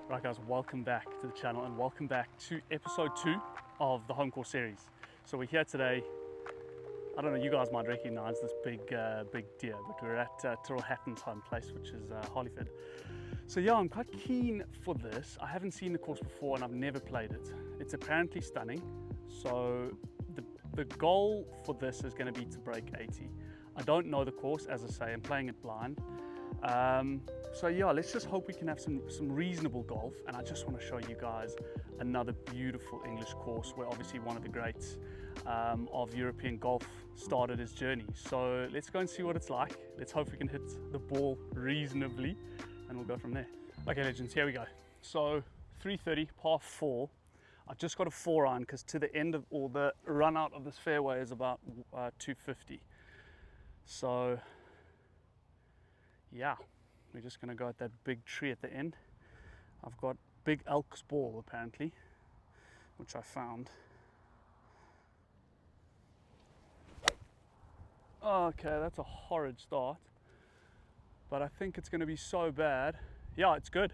Right guys, welcome back to the channel and welcome back to episode 2 of the home course series. So we're here today. I don't know, you guys might recognize this big deer, but we're at Tyrrell Hatton's home place, which is Hollyford. So yeah, I'm quite keen for this. I haven't seen the course before and I've never played it. It's apparently stunning. So the goal for this is going to be to break 80. I don't know the course, as I say, I'm playing it blind. So yeah, let's just hope we can have some reasonable golf, and I just want to show you guys another beautiful English course where obviously one of the greats of European golf started his journey. So let's go and see what it's like. Let's hope we can hit the ball reasonably and we'll go from there. Okay legends, here we go. So 330 par 4. I just got a 4-iron because to the end of, or the run out of this fairway is about 250. So yeah, we're just going to go at that big tree at the end. I've got big elk's ball apparently, which I found. Okay, that's a horrid start, but I think it's going to be so bad. Yeah, it's good.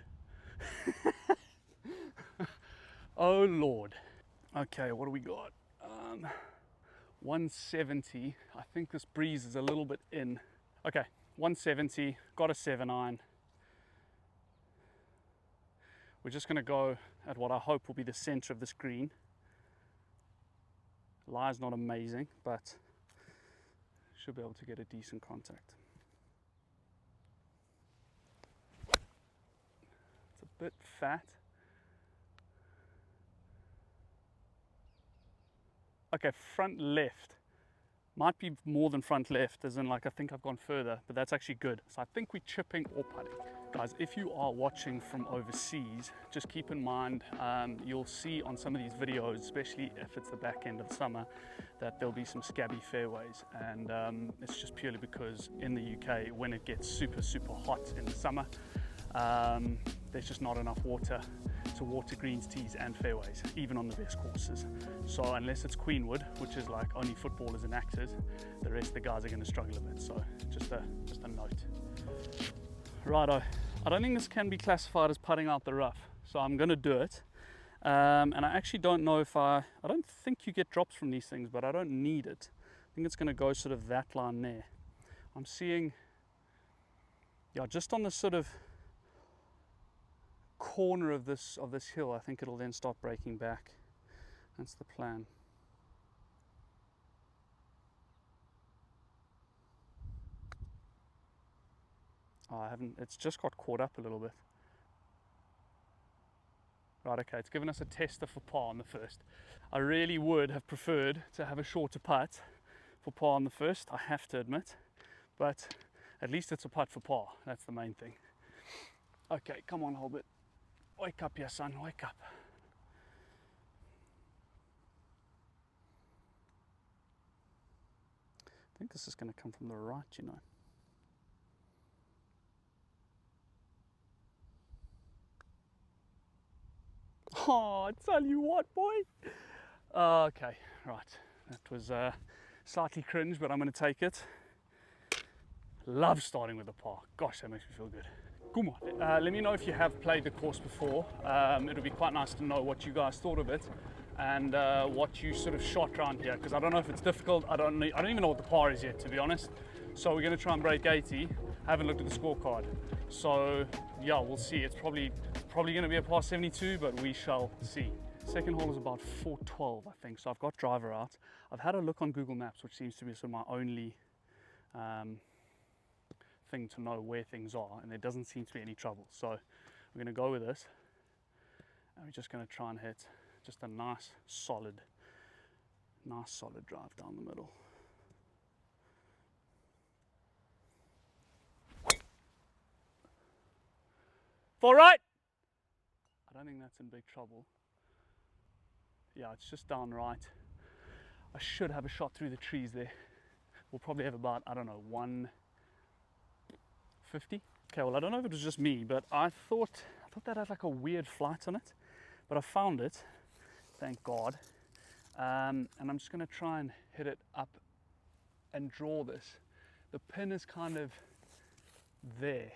Oh Lord. Okay, what do we got? 170. I think this breeze is a little bit in. Okay, 170, got a 7-iron. We're just going to go at what I hope will be the center of this green. Lie's not amazing, but should be able to get a decent contact. It's a bit fat. Okay, front left. Might be more than front left, as in like I think I've gone further, but that's actually good. So I think we're chipping or putting. Guys, if you are watching from overseas, just keep in mind, you'll see on some of these videos, especially if it's the back end of summer, that there'll be some scabby fairways. And it's just purely because in the UK, when it gets super hot in the summer, there's just not enough water to water greens, tees and fairways, even on the best courses. So unless it's Queenwood, which is like only footballers and actors, the rest of the guys are going to struggle a bit. So just a note. Righto, I don't think this can be classified as putting out the rough, so I'm going to do it. And I actually don't know if I don't think you get drops from these things, but I don't need it. I think it's going to go sort of that line there. I'm seeing, yeah, just on the sort of corner of this hill, I think it'll then start breaking back. That's the plan. Oh, it's just got caught up a little bit. Right, okay, it's given us a tester for par on the first. I really would have preferred to have a shorter putt for par on the first, I have to admit, but at least it's a putt for par, that's the main thing. Okay, come on, Holbert. Wake up here, son, wake up. I think this is going to come from the right, you know. Oh, I tell you what, boy. Okay, right. That was slightly cringe, but I'm going to take it. Love starting with a par. Gosh, that makes me feel good. Come on. Let me know if you have played the course before. It'll be quite nice to know what you guys thought of it and what you sort of shot around here, because I don't know if it's difficult. I don't even know what the par is yet, to be honest. So we're going to try and break 80. Haven't looked at the scorecard. So yeah, we'll see. It's probably going to be a par 72, but we shall see. Second hole is about 412, I think. So I've got driver out. I've had a look on Google Maps, which seems to be sort of my only thing to know where things are, and there doesn't seem to be any trouble. So we're going to go with this, and we're just going to try and hit just a nice solid drive down the middle. All right. I don't think that's in big trouble. Yeah, it's just down right. I should have a shot through the trees there. We'll probably have about, I don't know, 150. Okay, well, I don't know if it was just me, but I thought that had like a weird flight on it, but I found it, thank God. And I'm just going to try and hit it up and draw this. The pin is kind of there,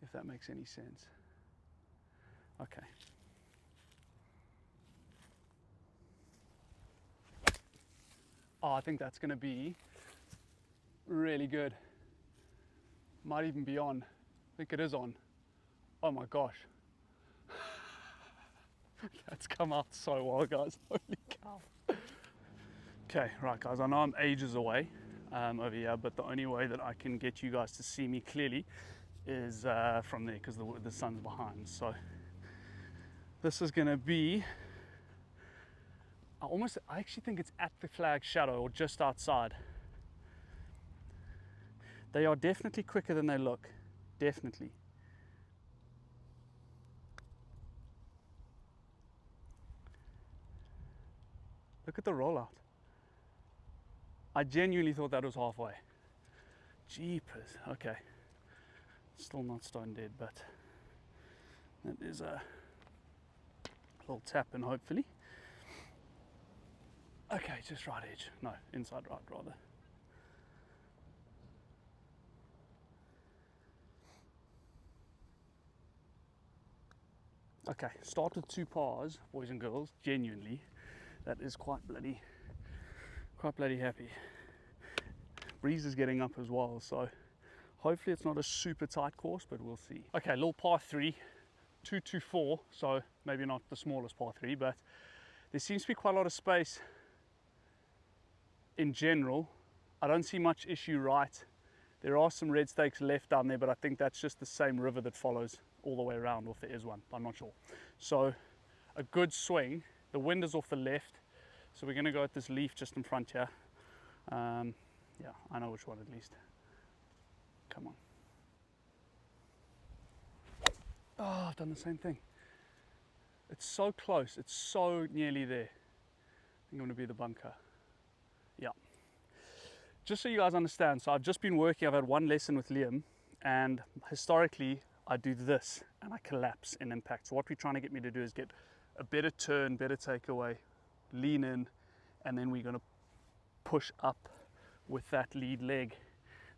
if that makes any sense. Okay. Oh, I think that's going to be really good. Might even be on. I think it is on. Oh my gosh. That's come out so well, guys. Holy cow. Okay, right guys, I know I'm ages away over here, but the only way that I can get you guys to see me clearly is from there, because the sun's behind. So this is going to be, I actually think it's at the flag shadow or just outside. They are definitely quicker than they look, definitely. Look at the rollout. I genuinely thought that was halfway. Jeepers. Okay. Still not stone dead, but that is a little tap in, hopefully. Okay, just right edge. No, inside right rather. Okay, start with 2 pars, boys and girls. Genuinely, that is quite bloody happy. Breeze is getting up as well, so hopefully it's not a super tight course, but we'll see. Okay, little par 3, 224, so maybe not the smallest par 3, but there seems to be quite a lot of space in general. I don't see much issue right. There are some red stakes left down there, but I think that's just the same river that follows all the way around, or if there is one, I'm not sure. So a good swing. The wind is off the left, so we're going to go at this leaf just in front here. Yeah, I know which one at least. Come on. Oh, I've done the same thing. It's so close, it's so nearly there. I think I'm going to be the bunker. Yeah. Just so you guys understand, so I've just been working, I've had one lesson with Liam, and historically I do this and I collapse in impact. So what we're trying to get me to do is get a better turn, better takeaway, lean in, and then we're going to push up with that lead leg.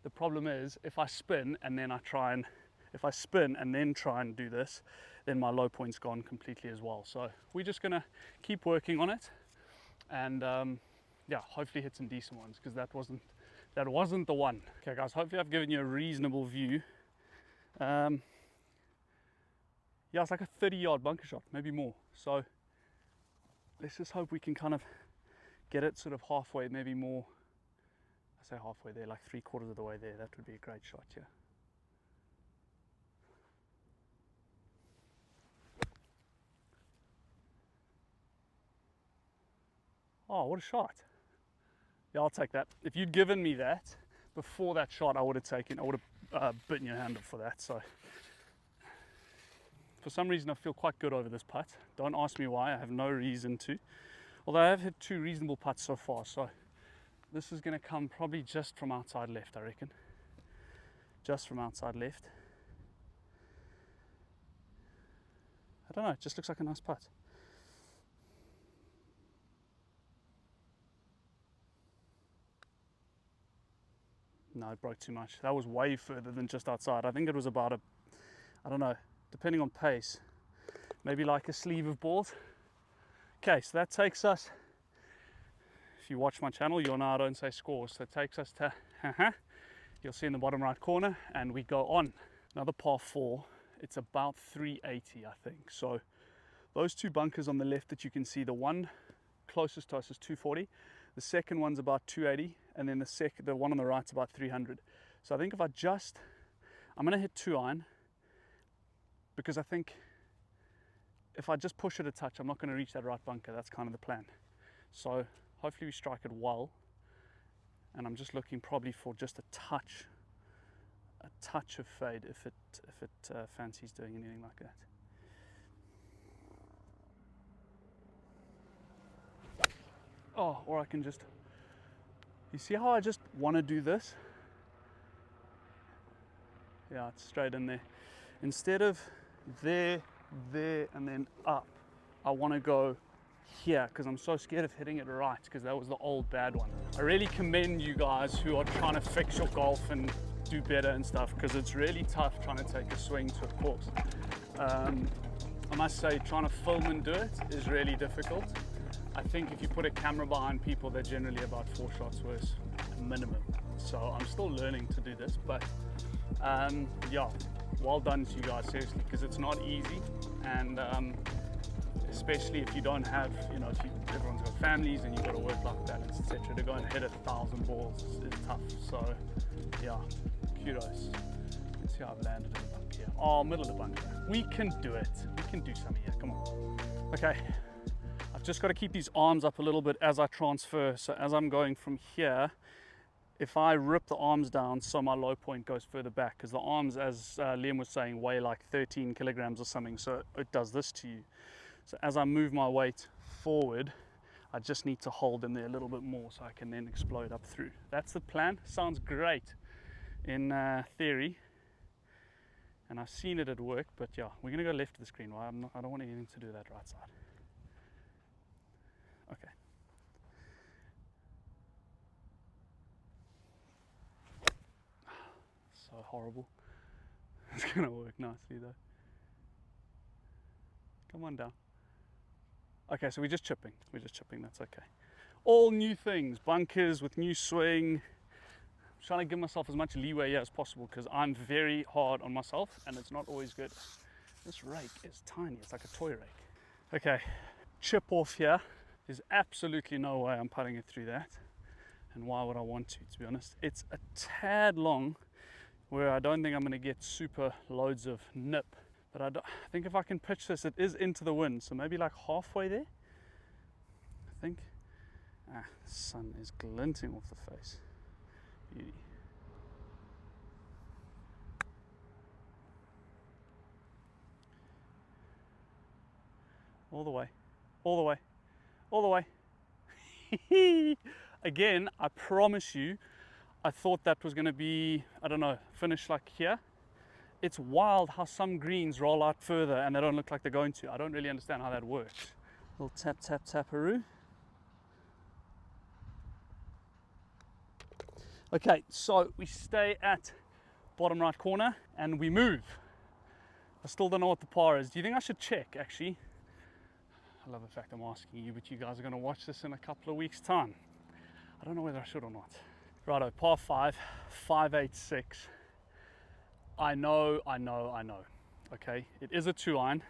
The problem is if I spin and then try and do this, then my low point's gone completely as well. So we're just going to keep working on it, and yeah, hopefully hit some decent ones, because that wasn't the one. Okay guys, hopefully I've given you a reasonable view. Yeah, it's like a 30-yard bunker shot, maybe more. So let's just hope we can kind of get it sort of halfway, maybe more. I say halfway there, like 3/4 of the way there. That would be a great shot, yeah. Oh, what a shot. Yeah, I'll take that. If you'd given me that before that shot, I would have bitten your hand off for that. So for some reason I feel quite good over this putt. Don't ask me why, I have no reason to. Although I have hit 2 reasonable putts so far, so this is going to come probably just from outside left, I reckon. Just from outside left. I don't know, it just looks like a nice putt. No, it broke too much. That was way further than just outside. I think it was about I don't know, depending on pace, maybe like a sleeve of balls. Okay, so that takes us, if you watch my channel, you'll know I don't say scores. So it takes us to, you'll see in the bottom right corner, and we go on. Another par 4, it's about 380, I think. So those 2 bunkers on the left that you can see, the one closest to us is 240, the second one's about 280, and then the one on the right's about 300. So I think if I'm gonna hit 2-iron, because I think if I just push it a touch, I'm not going to reach that right bunker. That's kind of the plan. So hopefully we strike it well, and I'm just looking probably for just a touch of fade if it fancies doing anything like that. Oh, or I can just, you see how I just want to do this? Yeah, it's straight in there. Instead of there, and then up, I want to go here, because I'm so scared of hitting it right, because that was the old bad one. I really commend you guys who are trying to fix your golf and do better and stuff, because it's really tough trying to take a swing to a course. I'm I must say, trying to film and do it is really difficult. I think if you put a camera behind people, they're generally about 4 shots worse, minimum. So I'm still learning to do this, but yeah, well done to you guys, seriously, because it's not easy. And especially if you don't have, you know, everyone's got families and you've got to work life balance, etc. To go and hit 1,000 balls is tough. So yeah, kudos. Let's see how I've landed in the bunker here. Oh, middle of the bunker. We can do it. We can do something here. Come on. Okay. I've just got to keep these arms up a little bit as I transfer. So as I'm going from here, if I rip the arms down so my low point goes further back, because the arms, as Liam was saying, weigh like 13 kilograms or something, so it does this to you. So as I move my weight forward, I just need to hold them there a little bit more so I can then explode up through. That's the plan. Sounds great in theory, and I've seen it at work, but yeah, we're going to go left of the screen. Right? I don't want anything to do that right side. Okay. So horrible. It's going to work nicely though. Come on down. Okay, so we're just chipping. That's okay. All new things, bunkers with new swing. I'm trying to give myself as much leeway here as possible because I'm very hard on myself and it's not always good. This rake is tiny, it's like a toy rake. Okay, chip off here. There's absolutely no way I'm putting it through that. And why would I want to be honest? It's a tad long where I don't think I'm going to get super loads of nip. But I think if I can pitch this, it is into the wind, so maybe like halfway there, I think. The sun is glinting off the face. Beauty. All the way, all the way, all the way. Again, I promise you, I thought that was going to be, I don't know, finish like here. It's wild how some greens roll out further and they don't look like they're going to. I don't really understand how that works. Little tap, tap, taparoo. Okay, so we stay at bottom right corner and we move. I still don't know what the par is. Do you think I should check, actually? I love the fact I'm asking you, but you guys are going to watch this in a couple of weeks' time. I don't know whether I should or not. Righto, par 5, 586. I know. Okay, it is a 2-iron.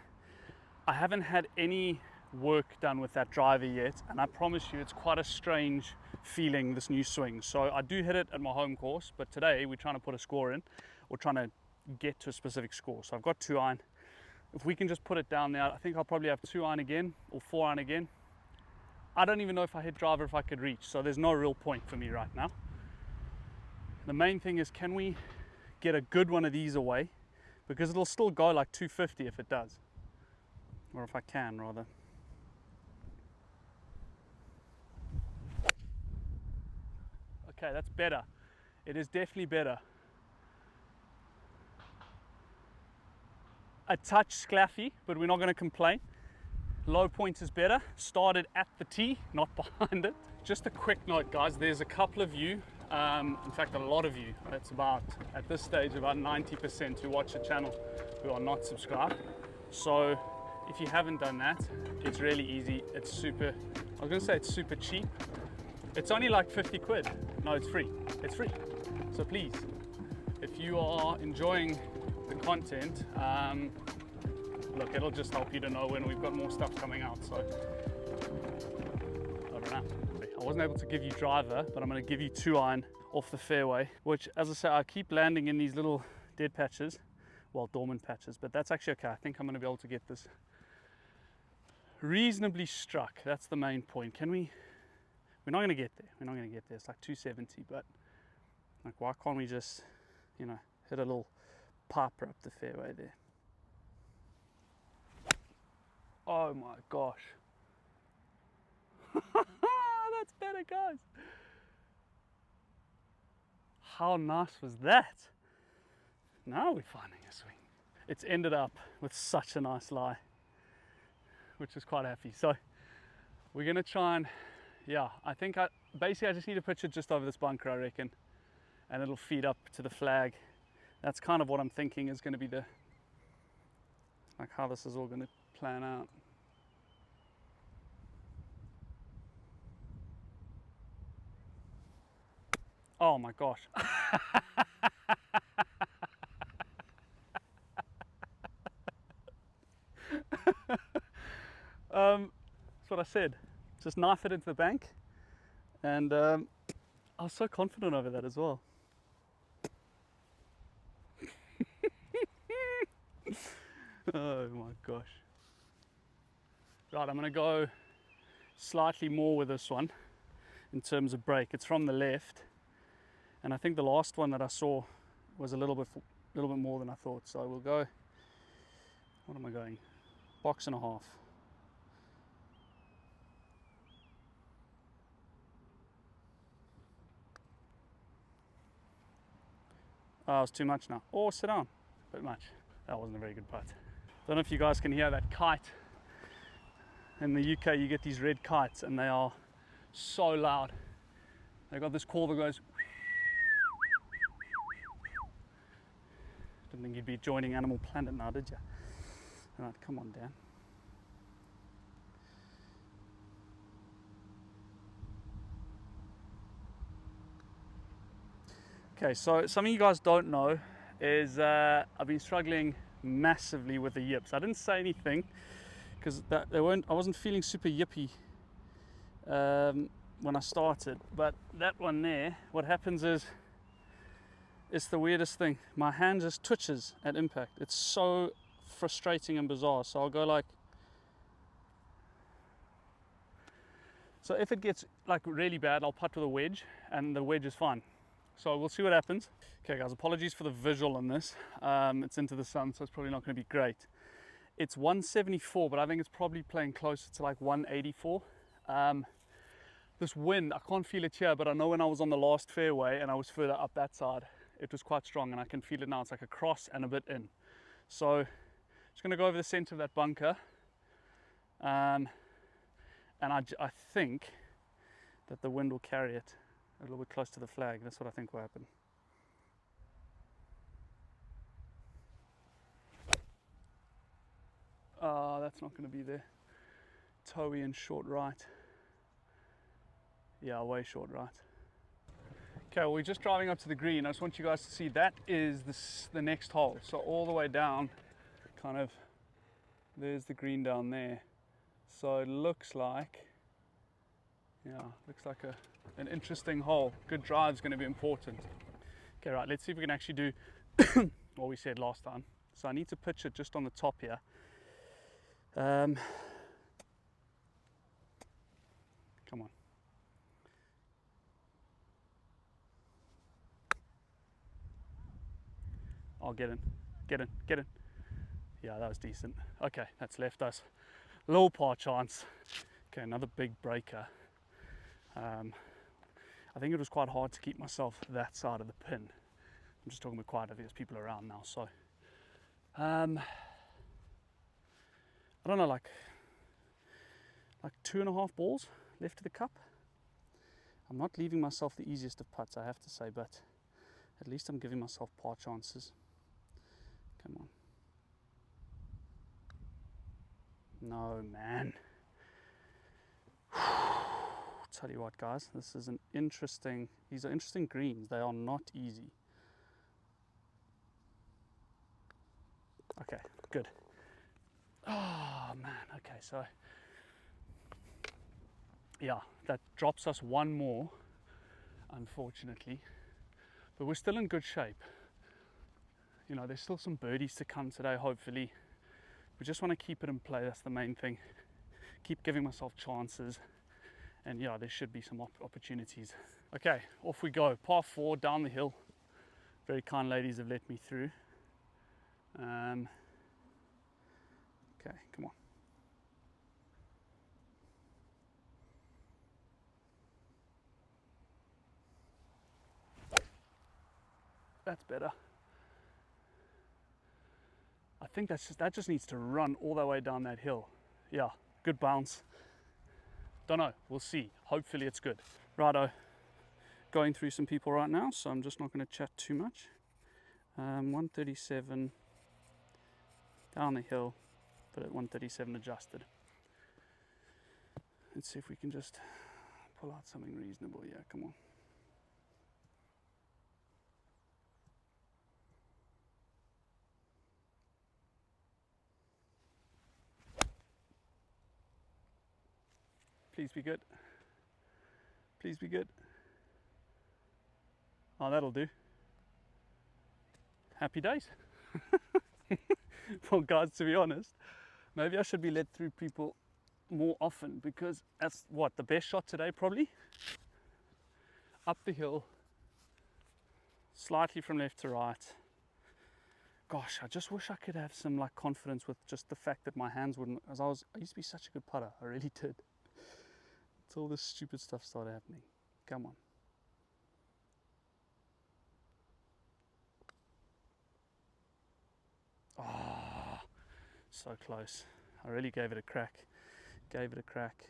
I haven't had any work done with that driver yet, and I promise you it's quite a strange feeling, this new swing. So I do hit it at my home course, but today we're trying to put a score in, or trying to get to a specific score. So I've got 2-iron. If we can just put it down there, I think I'll probably have 2-iron again, or 4-iron again. I don't even know if I hit driver if I could reach, so there's no real point for me right now. The main thing is, can we get a good one of these away, because it'll still go like 250 if it does, or if I can rather. Okay, that's better. It is definitely better. A touch sclaffy, but we're not going to complain. Low point is better. Started at the tee, not behind it. Just a quick note, guys, there's a couple of you, in fact a lot of you, it's about, at this stage, about 90% who watch the channel who are not subscribed. So if you haven't done that, it's really easy. It's super, I was going to say it's super cheap. It's only like 50 quid. No, it's free. It's free. So please, if you are enjoying the content, look, it'll just help you to know when we've got more stuff coming out. So I don't know. I wasn't able to give you driver, but I'm going to give you 2-iron off the fairway, which, as I say, I keep landing in these little dead patches, well, dormant patches, but that's actually okay. I think I'm going to be able to get this reasonably struck. That's the main point. Can we? We're not going to get there. We're not going to get there. It's like 270, but like, why can't we just, you know, hit a little piper up the fairway there? Oh my gosh. That's better, guys. How nice was that? Now we're finding a swing. It's ended up with such a nice lie, which is quite happy. So we're going to try and, yeah, I think basically I just need to pitch it just over this bunker, I reckon, and it'll feed up to the flag. That's kind of what I'm thinking is going to be the like how this is all going to plan out. Oh my gosh. That's what I said. Just knife it into the bank, and I was so confident over that as well. Oh my gosh. Right, I'm going to go slightly more with this one in terms of break. It's from the left, and I think the last one that I saw was a little bit more than I thought. So we'll go, what am I going? Box and a half. Oh, it's too much now. Oh, sit down. A bit much. That wasn't a very good putt. Don't know if you guys can hear that kite. In the UK, you get these red kites, and they are so loud. They got this call that goes. Didn't think you'd be joining Animal Planet now, did you? All right, come on, Dan. Okay, so something you guys don't know is I've been struggling massively with the yips. I didn't say anything because I wasn't feeling super yippy when I started, but that one there, what happens is, it's the weirdest thing. My hand just twitches at impact. It's so frustrating and bizarre. So I'll go like, so if it gets like really bad, I'll putt with a wedge, and the wedge is fine. So we'll see what happens. Okay guys, apologies for the visual on this. It's into the sun, so it's probably not going to be great. It's 174, but I think it's probably playing closer to like 184. This wind, I can't feel it here, but I know when I was on the last fairway and I was further up that side, it was quite strong, and I can feel it now. It's like a cross and a bit in. So just going to go over the center of that bunker. And I think that the wind will carry it a little bit close to the flag. That's what I think will happen. That's not going to be there. Toey and short right. Yeah, way short right. Okay, well, we're just driving up to the green. I just want you guys to see that is the next hole. So all the way down, kind of, there's the green down there. So it looks like, yeah, looks like an interesting hole. Good drive is going to be important. Okay, right, let's see if we can actually do what we said last time. So I need to pitch it just on the top here. Come on. Oh, get in, get in, get in. Yeah, that was decent. Okay, that's left us a little par chance. Okay, another big breaker. I think it was quite hard to keep myself that side of the pin. I'm just talking a bit quiet, there's people around now, so. I don't know, like 2.5 balls left to the cup. I'm not leaving myself the easiest of putts, I have to say, but at least I'm giving myself par chances. Come on. No, man. Tell you what, guys, this is these are interesting greens. They are not easy. Okay, good. Oh, man. Okay, so yeah, that drops us one more, unfortunately, but we're still in good shape. You know, there's still some birdies to come today, hopefully. We just want to keep it in play. That's the main thing. Keep giving myself chances, and yeah, there should be some opportunities. Okay, off we go. Par 4 down the hill. Very kind ladies have let me through. Okay, come on. That's better. I think that just needs to run all the way down that hill. Yeah, good bounce. Don't know, we'll see. Hopefully it's good. Righto, going through some people right now, so I'm just not going to chat too much. 137 down the hill. Put it at 137 adjusted. Let's see if we can just pull out something reasonable. Yeah, come on. Please be good. Please be good. Oh, that'll do. Happy days. Well, guys, to be honest, maybe I should be let through people more often, because that's what the best shot today, probably. Up the hill, slightly from left to right. Gosh, I just wish I could have some like confidence with just the fact that my hands wouldn't, as I used to be such a good putter, I really did. Until all this stupid stuff started happening. Come on. Ah, oh, so close. I really gave it a crack. Gave it a crack.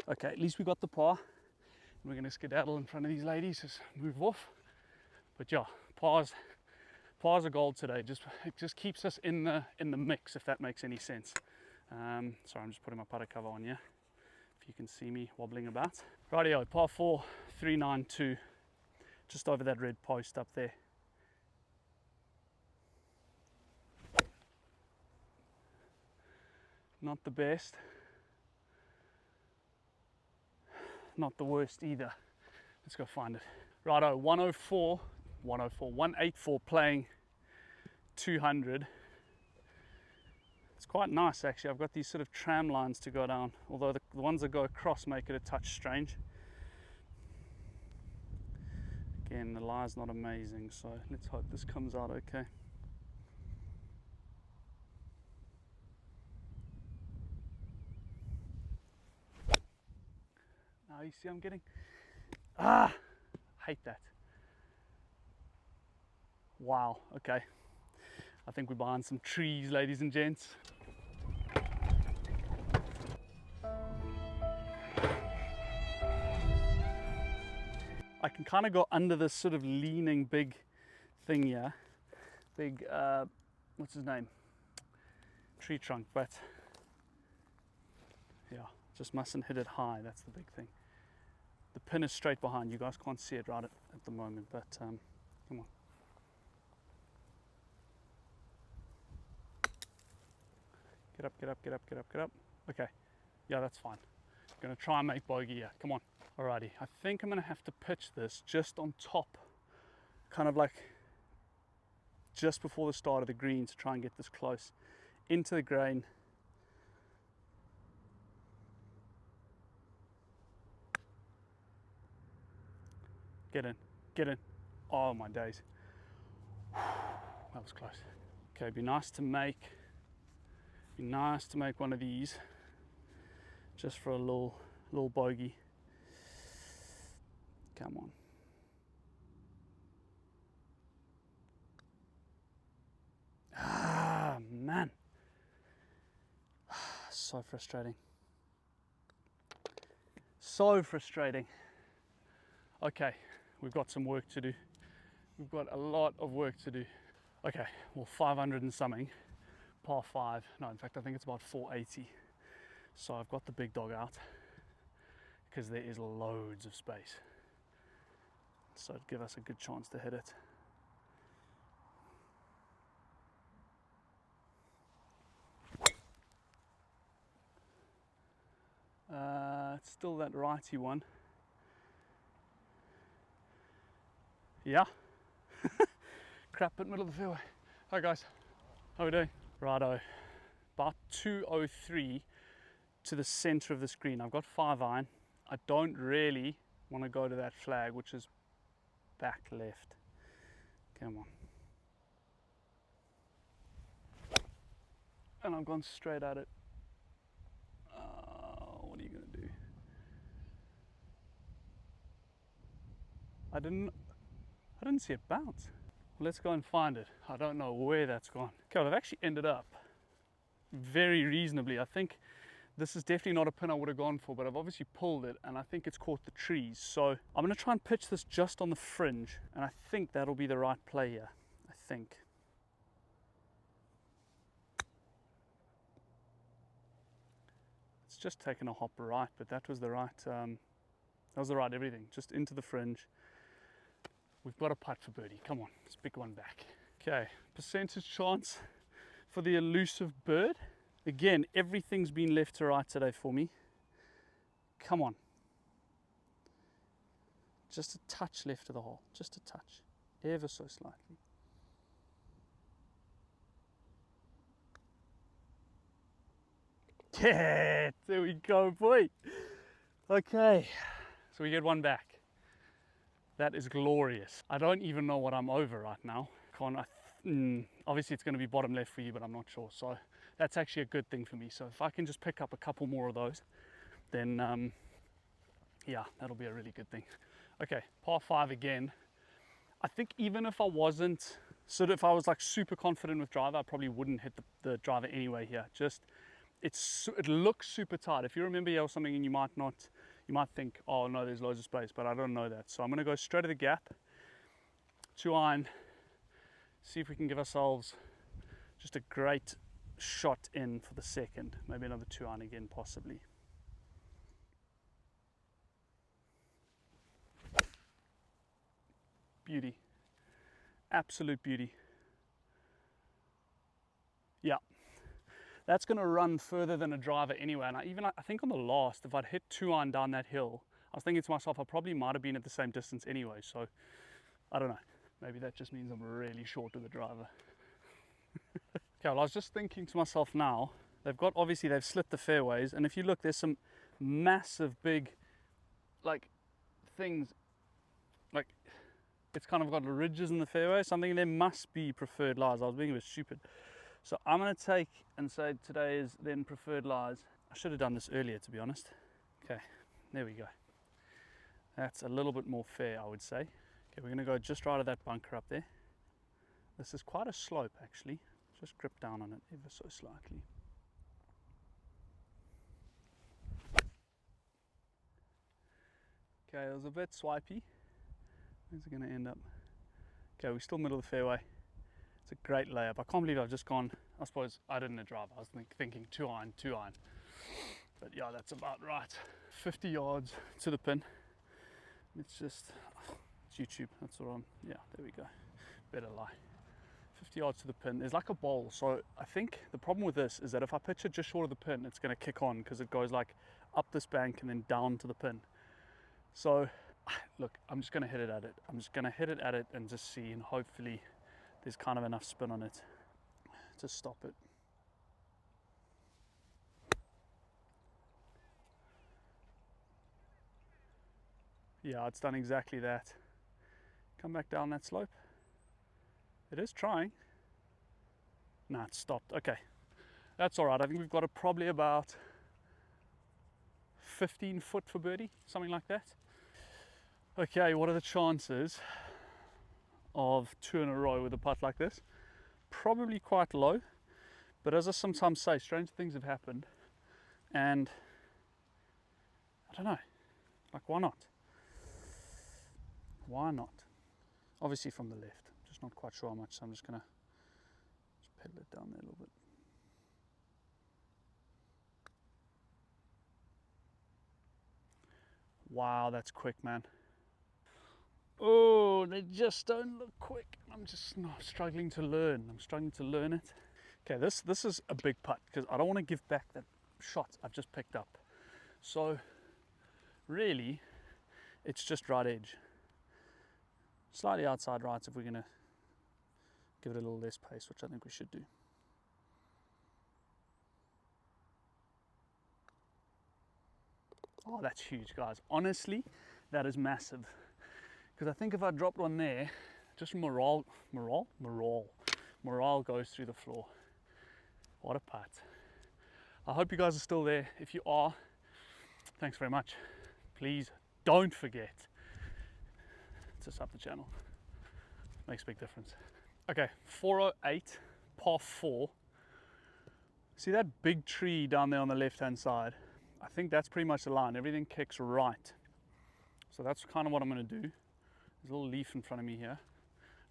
Okay, at least we got the par. We're going to skedaddle in front of these ladies, just move off. But yeah, pars are gold today. It just keeps us in the mix, if that makes any sense. Sorry, I'm just putting my putter cover on, yeah, if you can see me wobbling about. Rightio, par 4, 392, just over that red post up there. Not the best, not the worst either. Let's go find it. Righto, 184 playing 200. It's quite nice actually. I've got these sort of tram lines to go down, although the ones that go across make it a touch strange. Again, the lie's not amazing, so let's hope this comes out okay. Now you see I'm getting, hate that. Wow, okay. I think we're behind some trees, ladies and gents. I can kind of go under this sort of leaning big thing here. Big, what's his name? Tree trunk, but yeah, just mustn't hit it high, that's the big thing. The pin is straight behind, you guys can't see it right at the moment, but come on. Get up, get up, get up, get up, get up. Okay, yeah, that's fine. I'm gonna try and make bogey here, come on. Alrighty, I think I'm gonna have to pitch this just on top, kind of like just before the start of the green to try and get this close into the grain. Get in, get in. Oh my days. That was close. Okay, be nice to make one of these just for a little bogey. Come on. Ah, man. So frustrating. So frustrating. Okay, we've got some work to do. We've got a lot of work to do. Okay, well, 500 and something, par 5. No, in fact, I think it's about 480. So I've got the big dog out because there is loads of space. So it'd give us a good chance to hit it. It's still that righty one. Yeah. Crap at middle of the fairway. Hi guys, how are we doing? Righto, about 203 to the center of the screen. I've got 5-iron. I don't really want to go to that flag, which is back left. Come on. And I've gone straight at it. What are you going to do? I didn't see it bounce. Well, let's go and find it. I don't know where that's gone. Okay, well, I've actually ended up very reasonably. I think this is definitely not a pin I would have gone for, but I've obviously pulled it and I think it's caught the trees. So I'm going to try and pitch this just on the fringe, and I think that'll be the right play here. think. It's just taken a hop right, but that was the right everything. Just into the fringe. We've got a putt for birdie. Come on, let's pick one back. Okay, percentage chance for the elusive bird. Again, everything's been left to right today for me. Come on. Just a touch left of the hole, just a touch, ever so slightly. Yeah, there we go, boy. Okay, so we get one back. That is glorious. I don't even know what I'm over right now. Obviously it's going to be bottom left for you, but I'm not sure. So that's actually a good thing for me. So if I can just pick up a couple more of those, then yeah, that'll be a really good thing. Okay, par 5 again. I think even if I wasn't, if I was like super confident with driver, I probably wouldn't hit the driver anyway here. Just, it looks super tight. If you remember 𝐬𝐿_SOMETHING and you might think, oh no, there's loads of space, but I don't know that. So I'm gonna go straight to the gap, 2-iron, see if we can give ourselves just a great shot in for the second. Maybe another 2-iron again, possibly. Beauty, absolute beauty. Yeah, that's going to run further than a driver anyway. And I think on the last, if I'd hit 2-iron down that hill, I was thinking to myself, I probably might have been at the same distance anyway. So I don't know, maybe that just means I'm really short of the driver. Okay, well, I was just thinking to myself now, obviously they've slit the fairways, and if you look, there's some massive big like things, like it's kind of got ridges in the fairway. Something there must be preferred lies. I was being a bit stupid. So I'm going to take and say today is then preferred lies. I should have done this earlier, to be honest. Okay, there we go. That's a little bit more fair, I would say. Okay, we're going to go just right of that bunker up there. This is quite a slope, actually. Just grip down on it ever so slightly. Okay, it was a bit swipey. Where's it going to end up? Okay, we're still middle of the fairway. It's a great layup. I can't believe I've just gone, I suppose I didn't a drive. I was thinking 2-iron. But yeah, that's about right. 50 yards to the pin. It's just, it's YouTube. That's what yeah, there we go. Better lie. 50 yards to the pin. There's like a bowl. So I think the problem with this is that if I pitch it just short of the pin, it's going to kick on because it goes like up this bank and then down to the pin. So look, I'm just going to hit it at it. I'm just going to hit it at it and just see, and hopefully there's kind of enough spin on it to stop it. Yeah, it's done exactly that. Come back down that slope. It is trying. Nah, it stopped. Okay, that's all right. I think we've got probably about 15 foot for birdie, something like that. Okay, what are the chances of 2 in a row with a putt like this? Probably quite low, but as I sometimes say, strange things have happened, and I don't know, like why not? Why not? Obviously from the left, just not quite sure how much, so I'm just gonna pedal it down there a little bit. Wow, that's quick, man. Oh, they just don't look quick. I'm just struggling to learn. I'm struggling to learn it. Okay, this is a big putt because I don't want to give back that shot I've just picked up. So really, it's just right edge. Slightly outside rights if we're going to give it a little less pace, which I think we should do. Oh, that's huge, guys. Honestly, that is massive. Because I think if I dropped one there, just morale goes through the floor. What a putt. I hope you guys are still there. If you are, thanks very much. Please don't forget to sub the channel. Makes a big difference. Okay, 408, par 4. See that big tree down there on the left hand side? I think that's pretty much the line. Everything kicks right. So that's kind of what I'm going to do. There's a little leaf in front of me here.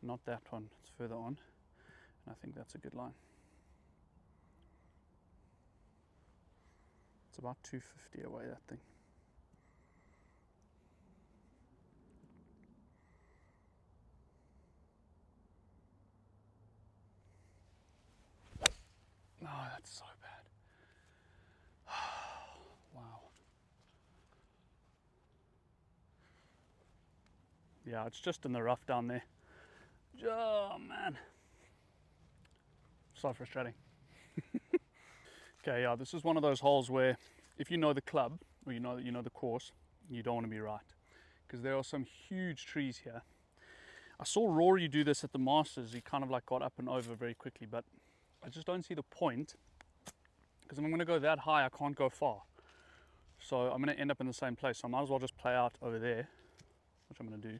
Not that one, it's further on. And I think that's a good line. It's about 250 away, that thing. Oh, that's so bad. Wow. Yeah, it's just in the rough down there. Oh man. So frustrating. Okay, yeah, this is one of those holes where if you know the club, or you know the course, you don't want to be right. Because there are some huge trees here. I saw Rory do this at the Masters. He kind of like got up and over very quickly, but I just don't see the point. Because if I'm going to go that high, I can't go far. So I'm going to end up in the same place. So I might as well just play out over there, which I'm going to do.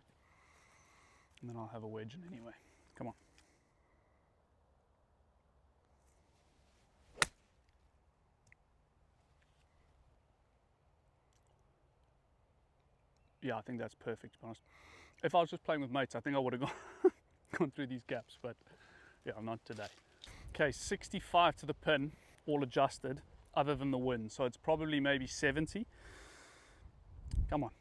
And then I'll have a wedge in anyway. Come on. Yeah, I think that's perfect, to be honest. If I was just playing with mates, I think I would have gone through these gaps, but yeah, not today. Okay, 65 to the pin, all adjusted, other than the wind. So it's probably maybe 70. Come on.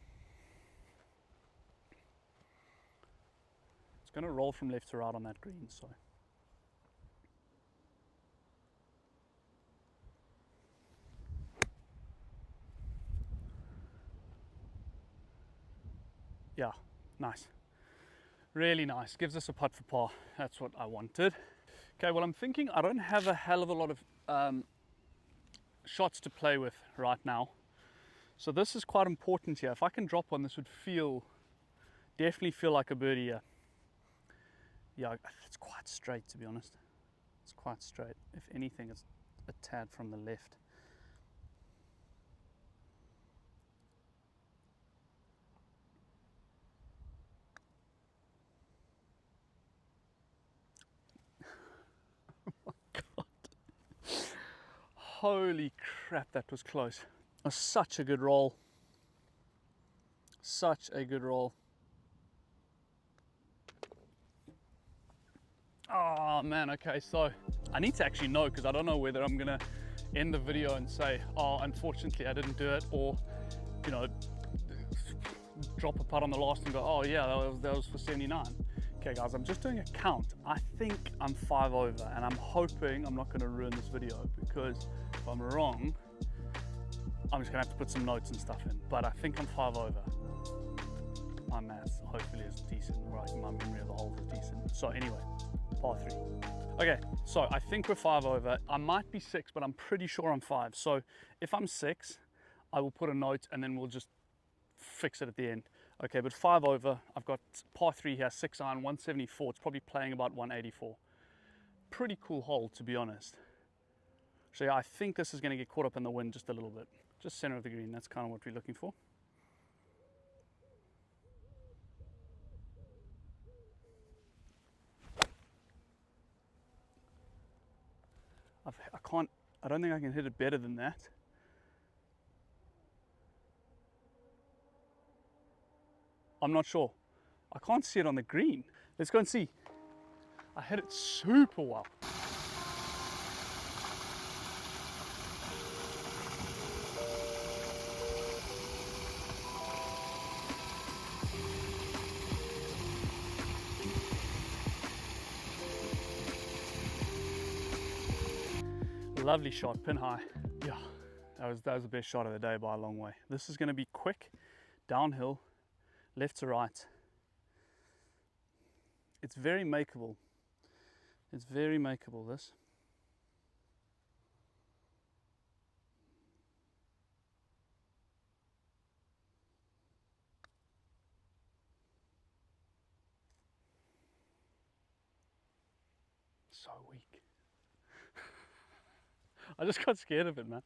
It's going to roll from left to right on that green, so. Yeah, nice. Really nice. Gives us a putt for par. That's what I wanted. Okay, well, I'm thinking I don't have a hell of a lot of shots to play with right now. So this is quite important here. If I can drop one, this would definitely feel like a birdie here. Yeah, it's quite straight, to be honest. It's quite straight. If anything, it's a tad from the left. Oh my God. Holy crap, that was close. It was such a good roll. Such a good roll. Oh man, okay, so I need to actually know, because I don't know whether I'm gonna end the video and say, oh, unfortunately I didn't do it, or, you know, drop a putt on the last and go, oh yeah, that was for 79. Okay guys, I'm just doing a count. I think I'm 5 over, and I'm hoping I'm not gonna ruin this video, because if I'm wrong, I'm just gonna have to put some notes and stuff in, but I think I'm 5 over. My maths hopefully is decent, right? My memory of the holes is decent. So anyway, par 3. Okay, so I think we're 5 over. I might be 6, but I'm pretty sure I'm 5. So if I'm 6, I will put a note and then we'll just fix it at the end. Okay, but 5 over. I've got par 3 here, 6 iron, 174. It's probably playing about 184. Pretty cool hole, to be honest. So yeah, I think this is going to get caught up in the wind just a little bit. Just center of the green. That's kind of what we're looking for. I don't think I can hit it better than that. I'm not sure. I can't see it on the green. Let's go and see. I hit it super well. Lovely shot, pin high. Yeah, that was the best shot of the day by a long way. This is going to be quick, downhill, left to right. It's very makeable. It's very makeable, this. So weak. I just got scared of it, man.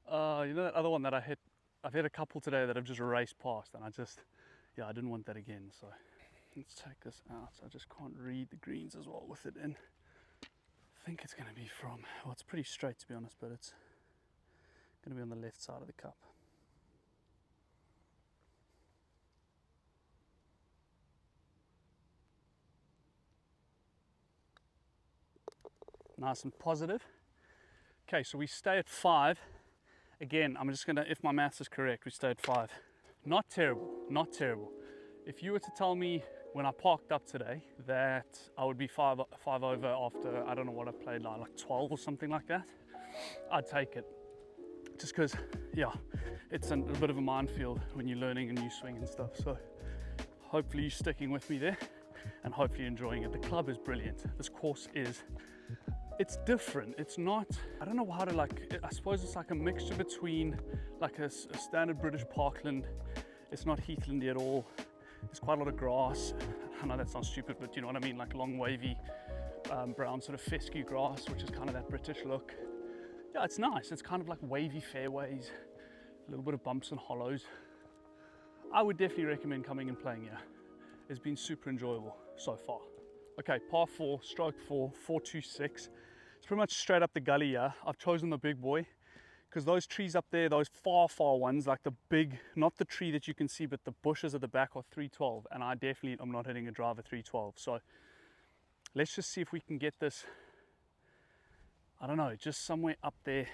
You know that other one that I hit? I've hit a couple today that have just raced past, and I didn't want that again. So let's take this out. I just can't read the greens as well with it in. I think it's going to be from, well, it's pretty straight to be honest, but it's going to be on the left side of the cup. Nice and positive. Okay, so we stay at 5. Again, I'm just gonna, if my maths is correct, we stay at 5. Not terrible, not terrible. If you were to tell me when I parked up today that I would be five over after, I don't know what I played, like 12 or something like that, I'd take it. Just because, yeah, it's a bit of a minefield when you're learning a new swing and stuff. So hopefully you're sticking with me there and hopefully you're enjoying it. The club is brilliant. This course is, it's different. It's not, I don't know how to I suppose it's like a mixture between like a standard British parkland. It's not heathlandy at all. There's quite a lot of grass. I know that sounds stupid, but you know what I mean? Like long wavy brown sort of fescue grass, which is kind of that British look. Yeah, it's nice. It's kind of like wavy fairways, a little bit of bumps and hollows. I would definitely recommend coming and playing here. It's been super enjoyable so far. Okay, par 4, stroke 4, 426. It's pretty much straight up the gully here. I've chosen the big boy because those trees up there, those far ones, like the big, not the tree that you can see, but the bushes at the back are 312. And I definitely am not hitting a driver 312. So let's just see if we can get this, I don't know, just somewhere up there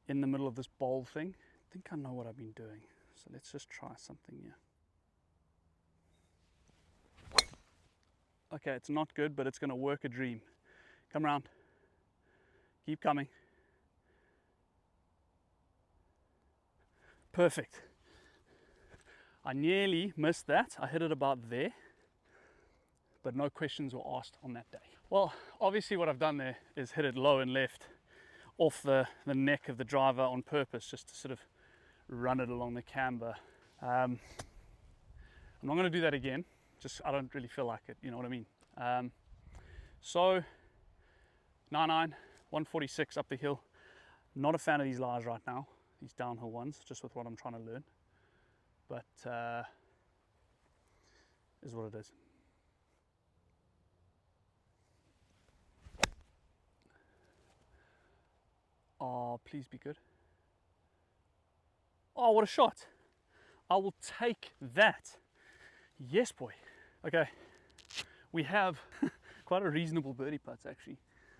in the middle of this bowl thing. I think I know what I've been doing. So let's just try something here. Okay, it's not good, but it's gonna work a dream. Come around. Keep coming. Perfect. I nearly missed that. I hit it about there, but no questions were asked on that day. Well, obviously what I've done there is hit it low and left off the neck of the driver on purpose, just to sort of run it along the camber. I'm not going to do that again. Just, I don't really feel like it, you know what I mean? So 9-9, 146 up the hill. Not a fan of these lies right now, these downhill ones, just with what I'm trying to learn. But is what it is. Oh, please be good. Oh, what a shot. I will take that. Yes, boy. Okay, we have quite a reasonable birdie putts actually.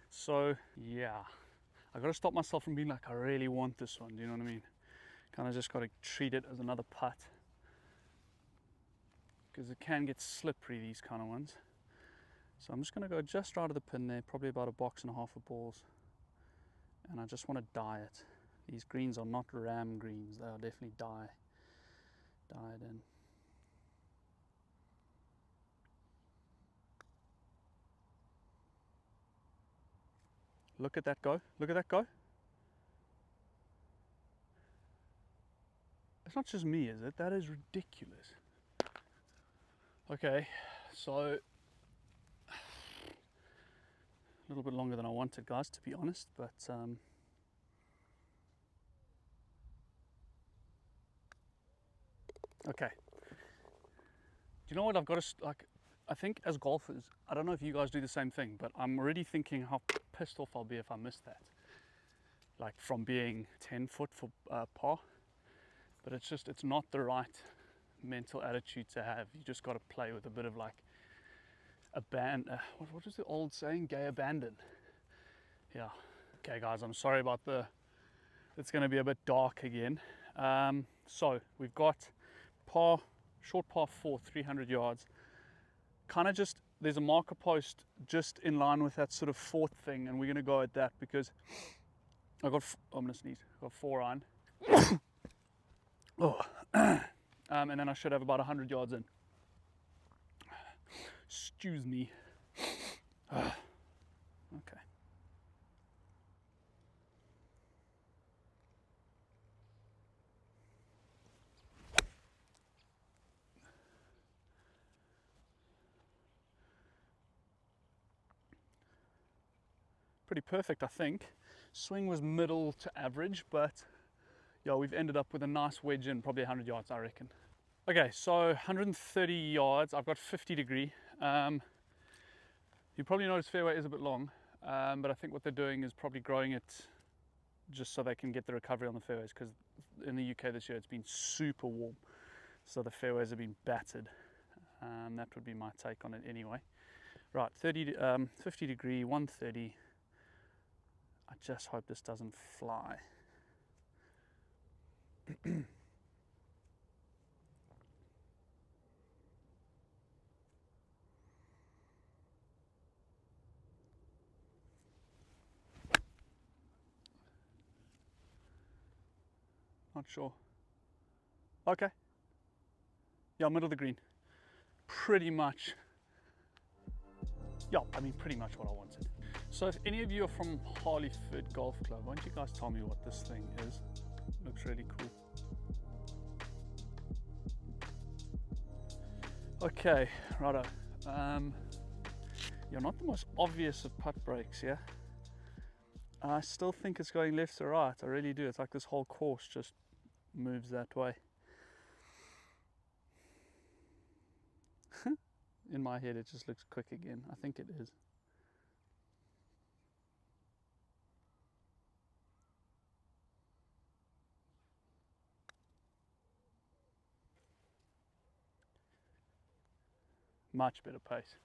So yeah, I got to stop myself from being like, I really want this one. Do you know what I mean? Kind of just got to treat it as another putt, because it can get slippery, these kind of ones. So I'm just going to go just right of the pin there, probably about 1.5 boxes of balls. And I just want to dye it. These greens are not ram greens, they are definitely dyed in. Look at that go, look at that go. It's not just me, is it? That is ridiculous. Okay, so a little bit longer than I wanted, guys, to be honest, but okay. Do you know what I've got to, like, I think as golfers, I don't know if you guys do the same thing, but I'm already thinking how pissed off I'll be if I miss that. Like from being 10 foot for par, but it's just, it's not the right mental attitude to have. You just got to play with a bit of like what was the old saying? Gay abandon. Yeah. Okay, guys, I'm sorry about it's going to be a bit dark again. So we've got short par 4, 300 yards. Kind of just, there's a marker post just in line with that sort of fourth thing, and we're going to go at that because I'm going to sneeze. I've got 4 iron. Oh. And then I should have about 100 yards in. Excuse me. Okay. Pretty perfect, I think. Swing was middle to average, but yeah, we've ended up with a nice wedge in, probably 100 yards, I reckon. Okay, so 130 yards, I've got 50 degree. You probably notice fairway is a bit long, but I think what they're doing is probably growing it just so they can get the recovery on the fairways, because in the UK this year it's been super warm, so the fairways have been battered. That would be my take on it anyway. Right, 50 degree, 130. I just hope this doesn't fly. Not sure. Okay. Yeah, middle of the green. Pretty much. Yeah, I mean pretty much what I wanted. So if any of you are from Harleyford Golf Club, why don't you guys tell me what this thing is? Looks really cool. Okay, righto. You're not the most obvious of putt breaks, yeah? I still think it's going left to right. I really do. It's like this whole course just moves that way. In my head, it just looks quick again. I think it is. Much better pace.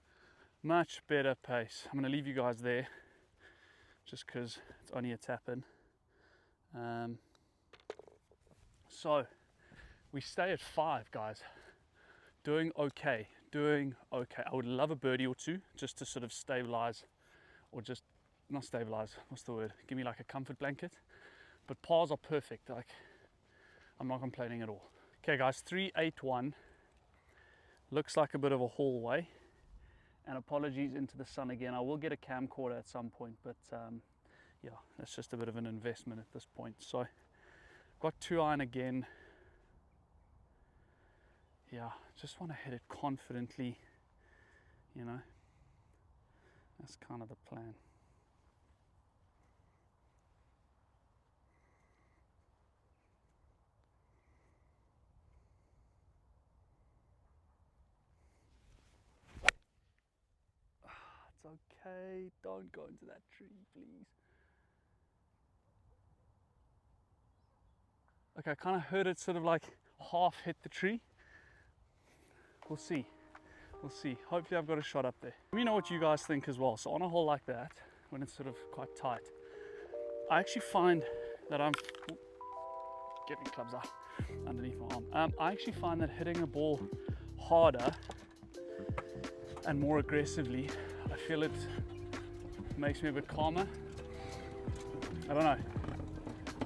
Much better pace. I'm going to leave you guys there just because it's only a tap in. So we stay at 5, guys. Doing okay. Doing okay. I would love a birdie or two just to sort of stabilize, or just not stabilize, what's the word? Give me like a comfort blanket. But pars are perfect. Like, I'm not complaining at all. Okay, guys, 381. Looks like a bit of a hallway. And apologies into the sun again. I will get a camcorder at some point, but yeah, it's just a bit of an investment at this point. So, got 2-iron again. Yeah, just want to hit it confidently, you know. That's kind of the plan. It's okay, don't go into that tree, please. Okay, I kind of heard it sort of like half hit the tree. We'll see. We'll see. Hopefully I've got a shot up there. Let me know what you guys think as well. So on a hole like that, when it's sort of quite tight, I actually find that I'm getting clubs out underneath my arm. I actually find that hitting a ball harder and more aggressively, I feel it makes me a bit calmer. I don't know.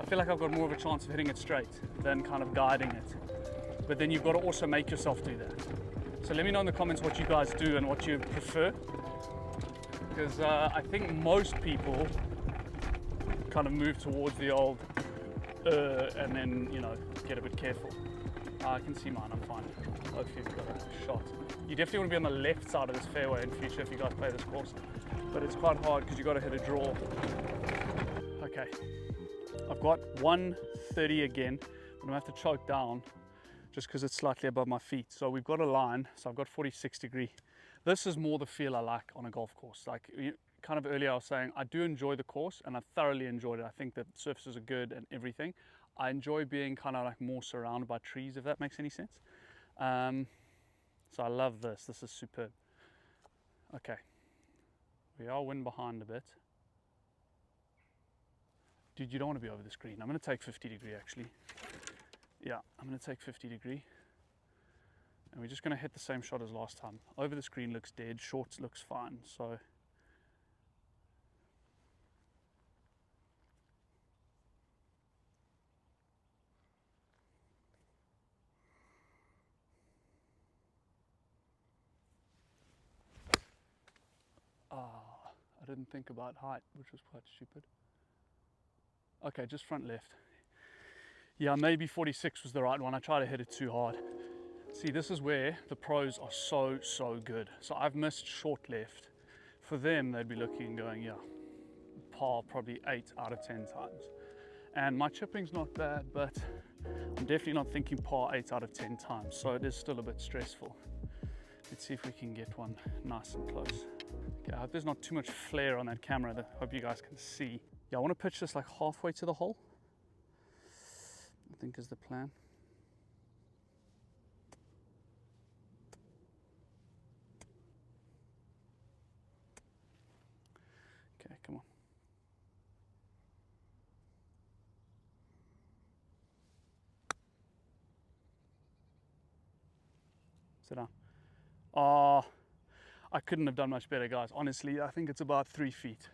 I feel like I've got more of a chance of hitting it straight than kind of guiding it. But then you've got to also make yourself do that. So let me know in the comments what you guys do and what you prefer. Because I think most people kind of move towards the old and then, you know, get a bit careful. I can see mine, I'm fine. Hopefully we've got a shot. You definitely want to be on the left side of this fairway in future if you guys play this course. But it's quite hard because you've got to hit a draw. Okay, I've got 130 again, but I'm going to have to choke down just because it's slightly above my feet. So we've got a line, so I've got 46 degree. This is more the feel I like on a golf course. Like kind of earlier I was saying, I do enjoy the course and I thoroughly enjoyed it. I think the surfaces are good and everything. I enjoy being kind of like more surrounded by trees, if that makes any sense. So I love this. This is superb. Okay, we are wind behind a bit. Dude, you don't want to be over the screen. I'm going to take 50 degree actually. Yeah, I'm going to take 50 degree. And we're just going to hit the same shot as last time. Over the screen looks dead, shorts looks fine. So I didn't think about height, which was quite stupid. Okay, just front left. Yeah, maybe 46 was the right one. I tried to hit it too hard. See, this is where the pros are so good. So I've missed short left. For them, they'd be looking and going, yeah, par probably 8 out of 10 times. And my chipping's not bad, but I'm definitely not thinking par 8 out of 10 times. So it is still a bit stressful. Let's see if we can get one nice and close. Okay, I hope there's not too much flare on that camera. I hope you guys can see. Yeah, I want to pitch this like halfway to the hole, I think is the plan. Okay, come on. Sit down. Oh, I couldn't have done much better, guys. Honestly, I think it's about 3 feet.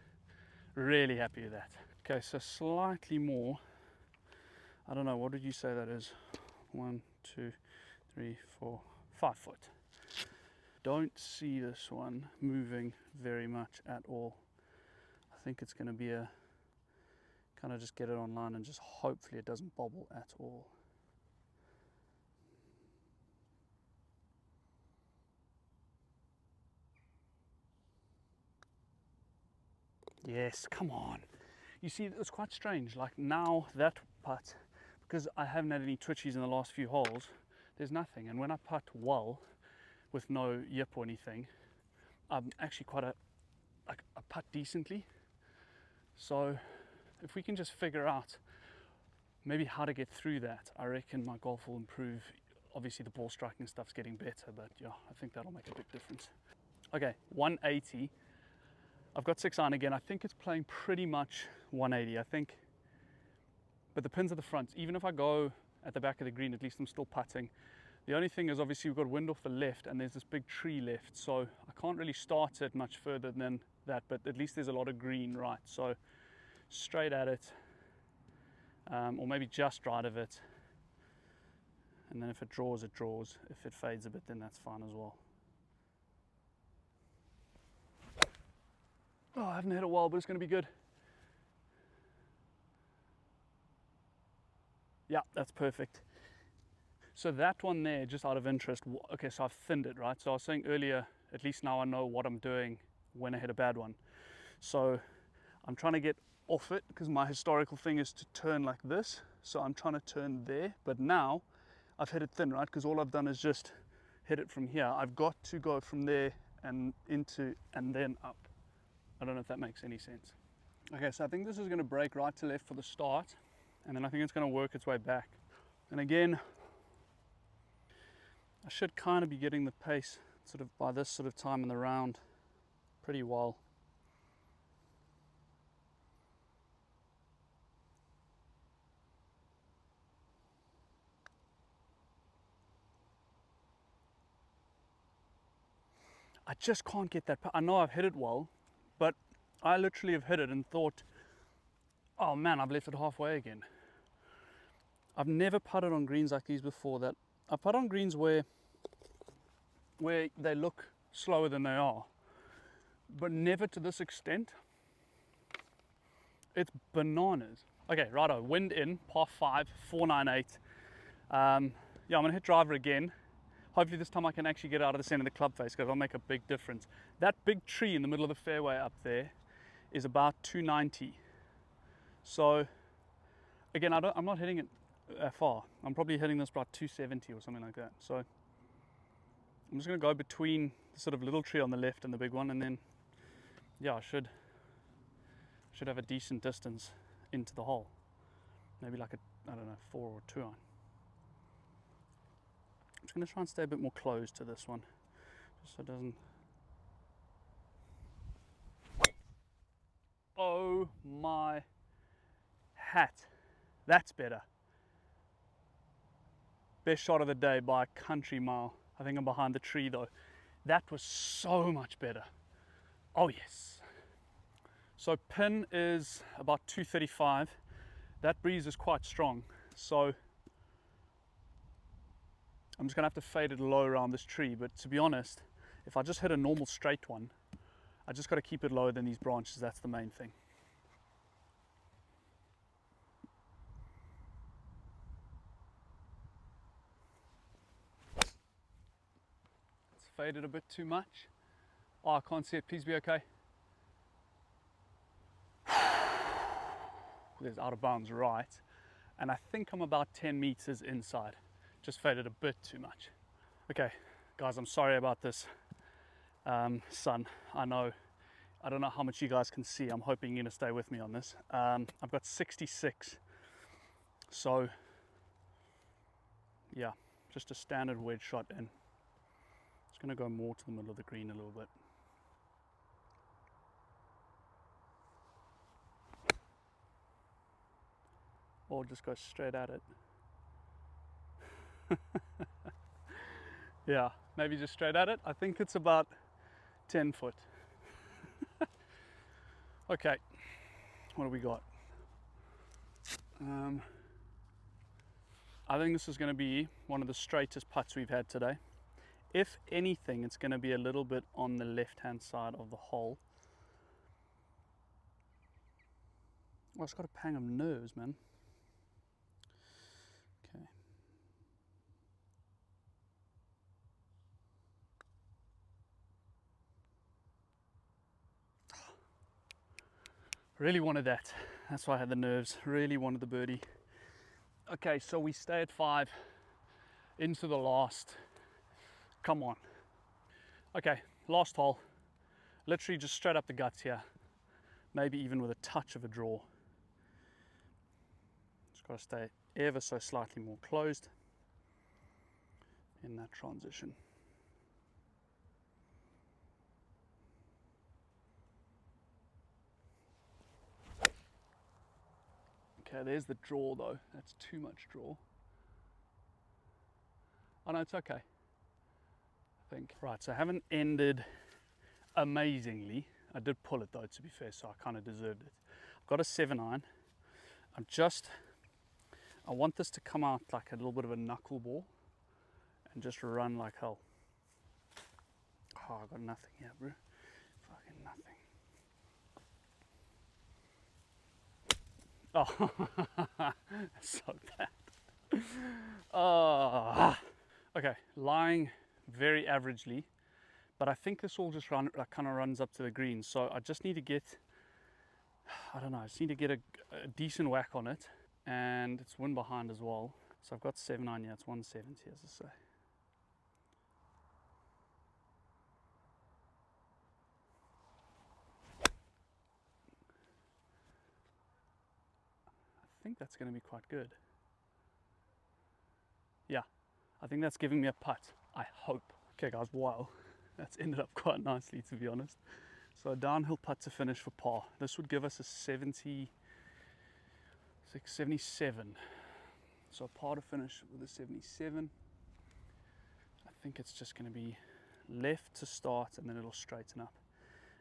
Really happy with that. Okay, so slightly more. I don't know, what did you say that is? 1, 2, 3, 4, 5 foot. Don't see this one moving very much at all. I think it's going to be a kind of just get it online and just hopefully it doesn't bobble at all. Yes, come on. You see, it's quite strange. Like now that putt, because I haven't had any twitchies in the last few holes, there's nothing. And when I putt well, with no yip or anything, I'm actually quite I putt decently. So if we can just figure out maybe how to get through that, I reckon my golf will improve. Obviously the ball striking stuff's getting better, but yeah, I think that'll make a big difference. Okay, 180. I've got 6 iron again. I think it's playing pretty much 180, I think. But the pins at the front, even if I go at the back of the green, at least I'm still putting. The only thing is obviously we've got wind off the left and there's this big tree left, so I can't really start it much further than that, but at least there's a lot of green, right? So straight at it, or maybe just right of it. And then if it draws, it draws. If it fades a bit, then that's fine as well. Oh, I haven't hit a while, but it's going to be good. Yeah, that's perfect. So that one there, just out of interest, okay, so I've thinned it, right? So I was saying earlier, at least now I know what I'm doing when I hit a bad one. So I'm trying to get off it because my historical thing is to turn like this. So I'm trying to turn there, but now I've hit it thin, right? Because all I've done is just hit it from here. I've got to go from there and into and then up. I don't know if that makes any sense. Okay, so I think this is going to break right to left for the start, and then I think it's going to work its way back. And again, I should kind of be getting the pace sort of by this sort of time in the round pretty well. I just can't get that. I know I've hit it well, but I literally have hit it and thought, oh man, I've left it halfway again. I've never putted on greens like these before. That I putt on greens where they look slower than they are, but never to this extent. It's bananas. Okay, righto, wind in, par 5, 498. Yeah, I'm gonna hit driver again. Hopefully this time I can actually get out of the center of the club face because it'll make a big difference. That big tree in the middle of the fairway up there is about 290. So again, I'm not hitting it far. I'm probably hitting this about 270 or something like that. So I'm just going to go between the sort of little tree on the left and the big one, and then yeah, I should have a decent distance into the hole. Maybe like a, I don't know, 4 or 2 iron. I'm just going to try and stay a bit more close to this one, just so it doesn't. Oh my hat, that's better. Best shot of the day by a country mile. I think I'm behind the tree though. That was so much better. Oh yes. So pin is about 235. That breeze is quite strong, so I'm just gonna have to fade it low around this tree. But to be honest, if I just hit a normal straight one, I just got to keep it lower than these branches. That's the main thing. It's faded a bit too much. Oh, I can't see it. Please be okay. There's out of bounds right, and I think I'm about 10 meters inside. Just faded a bit too much. Okay, guys, I'm sorry about this sun. I don't know how much you guys can see. I'm hoping you're gonna stay with me on this. I've got 66, so yeah, just a standard wedge shot in. Just gonna go more to the middle of the green a little bit. Or just go straight at it. Yeah, maybe just straight at it. I think it's about 10 foot. Okay, what do we got? I think this is going to be one of the straightest putts we've had today. If anything, it's going to be a little bit on the left-hand side of the hole. Well, it's got a pang of nerves, man. Okay. Really wanted that. That's why I had the nerves. Really wanted the birdie. Okay, so we stay at 5 into the last. Come on. Okay, last hole. Literally just straight up the guts here. Maybe even with a touch of a draw. Just got to stay ever so slightly more closed in that transition. Okay, there's the draw though. That's too much draw. Oh no, it's okay, I think. Right, so I haven't ended amazingly. I did pull it though, to be fair, so I kind of deserved it. I've got a 7-iron. I want this to come out like a little bit of a knuckleball and just run like hell. Oh, I got nothing here, bro. Fucking nothing. Oh, so bad. Oh. Okay, lying very averagely, but I think this all just kind of runs up to the green. So I just need to get, I don't know, I just need to get a decent whack on it, and it's wind behind as well. So I've got 7-iron here, it's 170 as I say. I think that's going to be quite good. Yeah, I think that's giving me a putt, I hope. Okay guys, wow, that's ended up quite nicely, to be honest. So a downhill putt to finish for par. This would give us a 76, 77. So a par to finish with a 77. I think it's just going to be left to start and then it'll straighten up.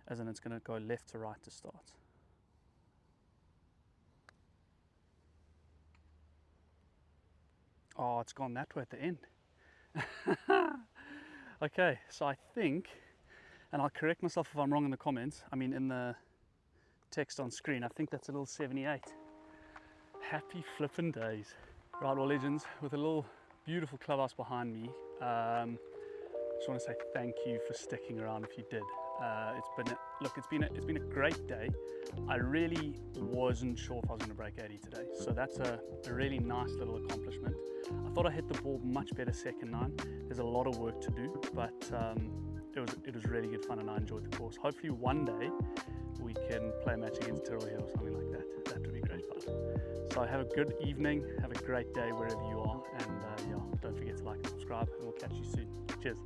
As in it's going to go left to right to start. Oh, it's gone that way at the end. Okay, so I think, and I'll correct myself if I'm wrong in the comments, I mean in the text on screen, I think that's a little 78. Happy flippin' days. Right, well legends, with a little beautiful clubhouse behind me, just want to say thank you for sticking around if you did. It's been a great day. I really wasn't sure if I was going to break 80 today, so that's a really nice little accomplishment. I thought I hit the ball much better second 9. There's a lot of work to do, but it was really good fun and I enjoyed the course. Hopefully one day we can play a match against Tyrrell Hatton or something like that. That would be great fun. So have a good evening, have a great day wherever you are, and yeah, don't forget to like and subscribe, and we'll catch you soon. Cheers.